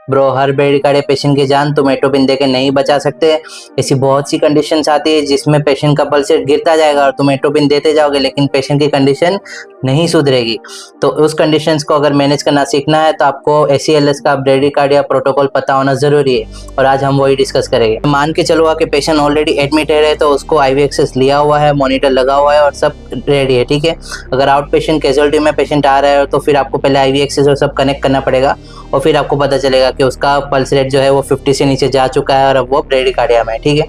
Bro हर bradycardia patient की जान तुम एट्रोपिन देके नहीं बचा सकते। ऐसी बहुत सी कंडीशंस आती है जिसमें पेशेंट का पल्स रेट गिरता जाएगा और तुम एट्रोपिन देते जाओगे लेकिन पेशेंट की कंडीशन नहीं सुधरेगी। तो उस कंडीशंस को अगर मैनेज करना सीखना है तो आपको ACLS का ब्रेडिकार्डिया प्रोटोकॉल पता होना जरूरी है और आज हम वही डिस्कस करेंगे। मान के चलो कि पेशेंट ऑलरेडी एडमिटेड है तो उसको IV एक्सेस लिया हुआ है, मॉनिटर लगा हुआ है और सब रेडी है, ठीक है। अगर आउट पेशेंट कैजुअलिटी में पेशेंट आ रहा है तो फिर आपको पहले IV एक्सेस और सब कनेक्ट करना पड़ेगा और फिर आपको पता चलेगा कि उसका पल्स रेट जो है वो 50 से नीचे जा चुका है और अब वो ब्रेडिकार्डिया में है, ठीक है।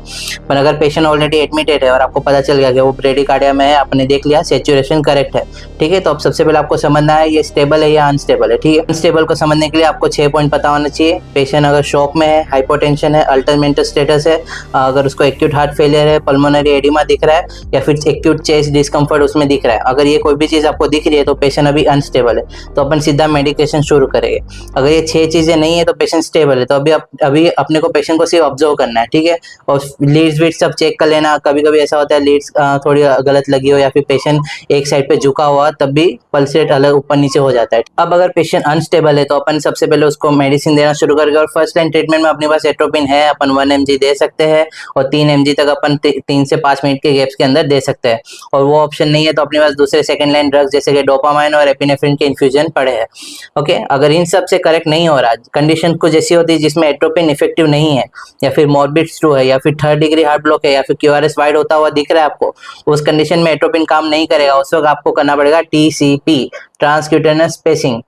पर अगर पेशेंट ऑलरेडी एडमिटेड है और आपको पता चल गया कि वो ब्रेडिकार्डिया में है, आपने देख लिया सैचुरेशन करेक्ट है, ठीक है, तो अब सबसे पहले आपको समझना है ये स्टेबल है या अनस्टेबल है, ठीक है। अनस्टेबल को समझने के लिए आपको 6 पॉइंट पता होना चाहिए। पेशेंट अगर शॉक में है, हाइपोटेंशन है, अल्टर मेंटल स्टेटस है, अगर उसको एक्यूट हार्ट फेलियर है, पल्मोनरी एडिमा दिख रहा है या फिर एक्यूट चेस्ट डिस्कम्फर्ट उसमें दिख रहा है, अगर ये कोई भी चीज़ आपको दिख रही है तो पेशेंट अभी अनस्टेबल है, तो अपन सीधा मेडिकेशन शुरू करेंगे। अगर ये 6 चीज़ें नहीं है तो पेशेंट स्टेबल है, तो अभी अपने को पेशेंट को सिर्फ ऑब्जर्व करना है, ठीक है। और लीड्स वीड्स सब चेक कर लेना। कभी कभी ऐसा होता है लीड्स थोड़ी गलत लगी हो या फिर पेशेंट एक साइड पे झुका हुआ, तब भी पल्स रेट अलग ऊपर नीचे हो जाता है। अब अगर पेशेंट अनस्टेबल है तो अपन सबसे पहले उसको मेडिसिन देना शुरू करेंगे और फर्स्ट लाइन ट्रीटमेंट में अपने पास एट्रोपिन है, अपन 1 mg दे सकते हैं और 3 mg तक अपन 3 से 5 मिनट के गैप्स के अंदर दे सकते हैं। और वो ऑप्शन नहीं है तो अपने पास दूसरे सेकंड लाइन ड्रग्स जैसे कि डोपामाइन और एपिनेफ्रिन के इन्फ्यूजन पड़े हैं, ओके। अगर इन सब से करेक्ट नहीं हो रहा, कंडीशन कुछ ऐसी होती है जिसमें एट्रोपिन इफेक्टिव नहीं है या फिर मॉर्बिड स्ट्रू है या फिर 3rd डिग्री हार्ट ब्लॉक है या फिर QRS वाइड होता हुआ दिख रहा है आपको, उस कंडीशन में एट्रोपिन काम नहीं करेगा। उस वक्त आपको करना पड़ेगा TCP, ट्रांसक्यूटेनियस स्पेसिंग।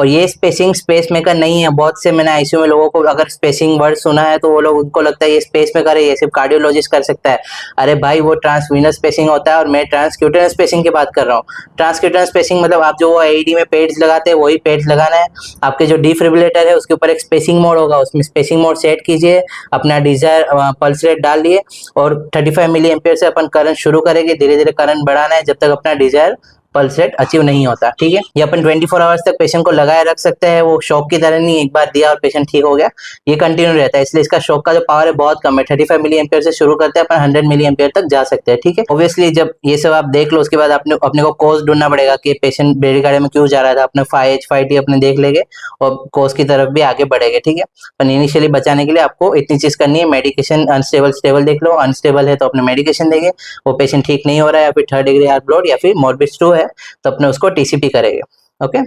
और ये स्पेसिंग स्पेस मेकर नहीं है। बहुत से मैंने ICU में लोगों को अगर स्पेसिंग वर्ड सुना है तो वो लोग उनको लगता है ये स्पेस मेकर है, ये सिर्फ कार्डियोलॉजिस्ट कर सकता है। अरे भाई वो ट्रांसवीनस स्पेसिंग होता है और मैं ट्रांसक्यूटेनियस स्पेसिंग की बात कर रहा हूँ। ट्रांसक्यूटेनियस स्पेसिंग मतलब आप जो AED में पेड्स लगाते हैं वही पेड्स लगाना है। आपके जो डिफिब्रिलेटर है उसके ऊपर एक स्पेसिंग मोड होगा, उसमें स्पेसिंग मोड सेट कीजिए, अपना डिजायर पल्स रेट डाल लिए और 35 मिली एम्पियर से अपन करंट शुरू करेंगे। धीरे धीरे करंट बढ़ाना है जब तक अपना डिजायर पल्स रेट अचीव नहीं होता, ठीक है। ये अपन 24 आवर्स तक पेशेंट को लगाए रख सकते हैं। वो शॉक की तरह नहीं, एक बार दिया और पेशेंट ठीक हो गया, ये कंटिन्यू रहता है। इसलिए इसका शॉक का जो पावर है बहुत कम है। 35 मिली एम्पियर से शुरू करते हैं अपन, 100 मिली एम्पियर तक जा सकते हैं, ठीक है। ऑब्वियसली जब ये सब आप देख लो उसके बाद अपने को कॉज ढूंढना पड़ेगा कि पेशेंट ब्रेडिकार्डिया में क्यों जा रहा था। अपने 5H 5T अपने देख लेंगे और कॉज की तरफ भी आगे बढ़ेंगे, ठीक है। पर इनिशियली बचाने के लिए आपको इतनी चीज करनी है। मेडिकेशन अनस्टेबल स्टेबल देख लो, अनस्टेबल है तो अपने मेडिकेशन देंगे। वो पेशेंट ठीक नहीं हो रहा है या फिर 3rd डिग्री हार्ट ब्लॉक या फिर मॉर्बिड स्ट्रू है तो अपने उसको TCP करेंगे, ओके।